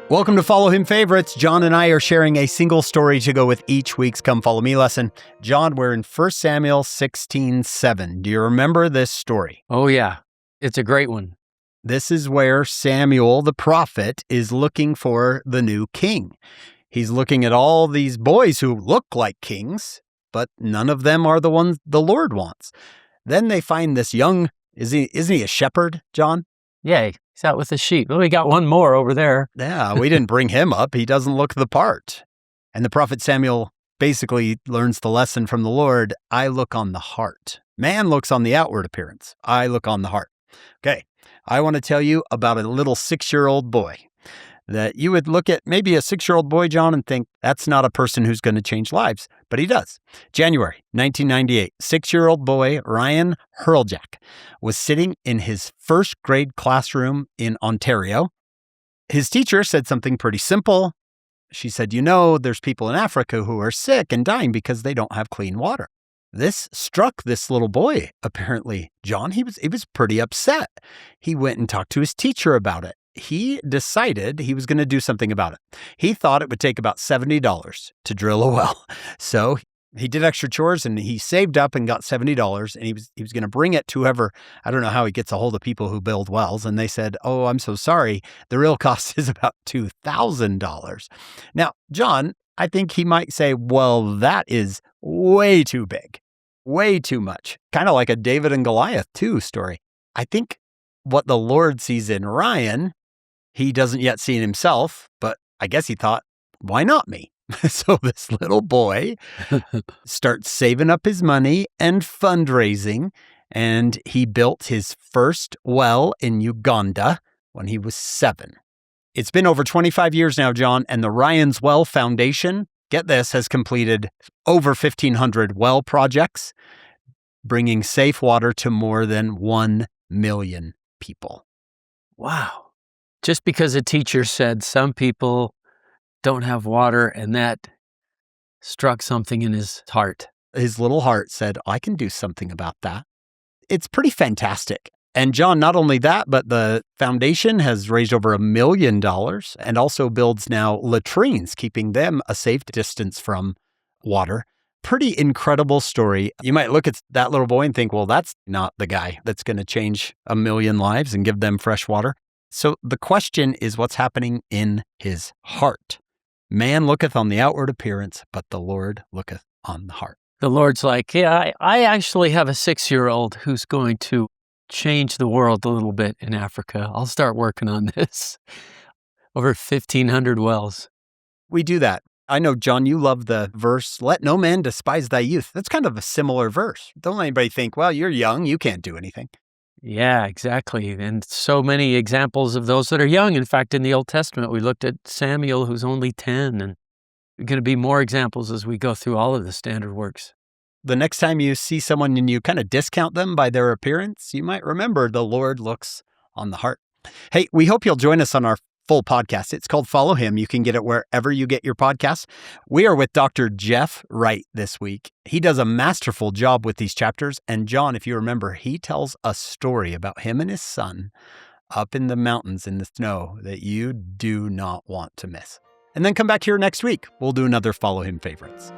Welcome to Follow Him Favorites. John and I are sharing a single story to go with each week's Come Follow Me lesson. John, we're in 1 Samuel 16:7. Do you remember this story? Oh, yeah. It's a great one. This is where Samuel, the prophet, is looking for the new king. He's looking at all these boys who look like kings, but none of them are the ones the Lord wants. Then they find this young, isn't he a shepherd, John? Yeah, he's out with the sheep. Oh, we got one more over there. Yeah, we didn't bring him up. He doesn't look the part. And the prophet Samuel basically learns the lesson from the Lord. I look on the heart. Man looks on the outward appearance. I look on the heart. Okay, I want to tell you about a little 6-year-old boy that you would look at maybe a 6-year-old boy, John, and think that's not a person who's going to change lives, but he does. January 1998, 6-year-old boy Ryan Hurljack was sitting in his first grade classroom in Ontario. His teacher said something pretty simple. She said, there's people in Africa who are sick and dying because they don't have clean water. This struck this little boy, apparently. John, he was pretty upset. He went and talked to his teacher about it. He decided he was going to do something about it. He thought it would take about $70 to drill a well. So he did extra chores and he saved up and got $70, and he was going to bring it to whoever. I don't know how he gets a hold of people who build wells. And they said, "Oh, I'm so sorry. The real cost is about $2,000. Now, John, I think he might say, well, that is way too big, way too much. Kind of like a David and Goliath too story. I think what the Lord sees in Ryan, he doesn't yet see in himself, but I guess he thought, why not me? So this little boy starts saving up his money and fundraising, and he built his first well in Uganda when he was 7. It's been over 25 years now, John, and the Ryan's Well Foundation, get this, has completed over 1,500 well projects, bringing safe water to more than 1 million people. Wow. Just because a teacher said some people don't have water, and that struck something in his heart. His little heart said, I can do something about that. It's pretty fantastic. And John, not only that, but the foundation has raised over $1 million and also builds now latrines, keeping them a safe distance from water. Pretty incredible story. You might look at that little boy and think, well, that's not the guy that's going to change 1 million lives and give them fresh water. So the question is what's happening in his heart. Man looketh on the outward appearance, but the Lord looketh on the heart. The Lord's like, yeah, I actually have a 6-year-old who's going to change the world a little bit in Africa. I'll start working on this. Over 1,500 wells. We do that. I know, John, you love the verse, let no man despise thy youth. That's kind of a similar verse. Don't let anybody think, well, you're young, you can't do anything. Yeah, exactly. And so many examples of those that are young. In fact, in the Old Testament, we looked at Samuel, who's only 10, and there are going to be more examples as we go through all of the standard works. The next time you see someone and you kind of discount them by their appearance, you might remember the Lord looks on the heart. Hey, we hope you'll join us on our full podcast. It's called Follow Him. You can get it wherever you get your podcasts. We are with Dr. Jeff Wright this week. He does a masterful job with these chapters. And John, if you remember, he tells a story about him and his son up in the mountains in the snow that you do not want to miss. And then come back here next week. We'll do another Follow Him Favorites.